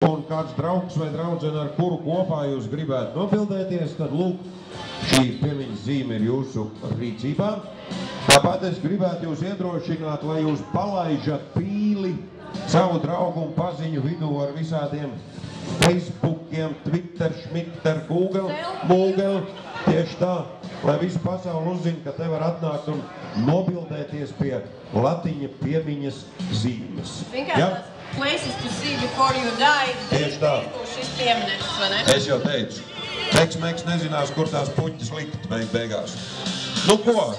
Un kāds draugs vai draudzene, ar kuru kopā jūs gribētu nobildēties, tad lūk, šī piemiņas zīme ir jūsu rīcībā. Tāpat es gribētu jūs iedrošināt, lai jūs palaižat pīli savu draugu un paziņu vidū ar visādiem Facebookiem, Twitter, Schmitter, Google, tieši tā, lai visu pasauli uzzina, ka te var atnākt un nobildēties pie latiņa piemiņas zīmes. Vienkārši places to see before you die, tieši tā. Šis piemineklis, vai ne? Es jau teicu, Meks nezinās, kur tās puķis likt beigās. Nu ko?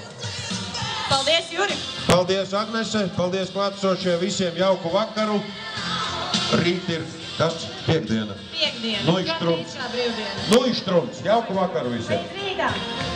Paldies, Juri! Paldies, Agnese! Paldies klātsošie visiem, jauku vakaru! Rīt ir, kas? Piektdiena. Piektdiena. Nu ištrums. Jauku vakaru visiem! Pēc rītā!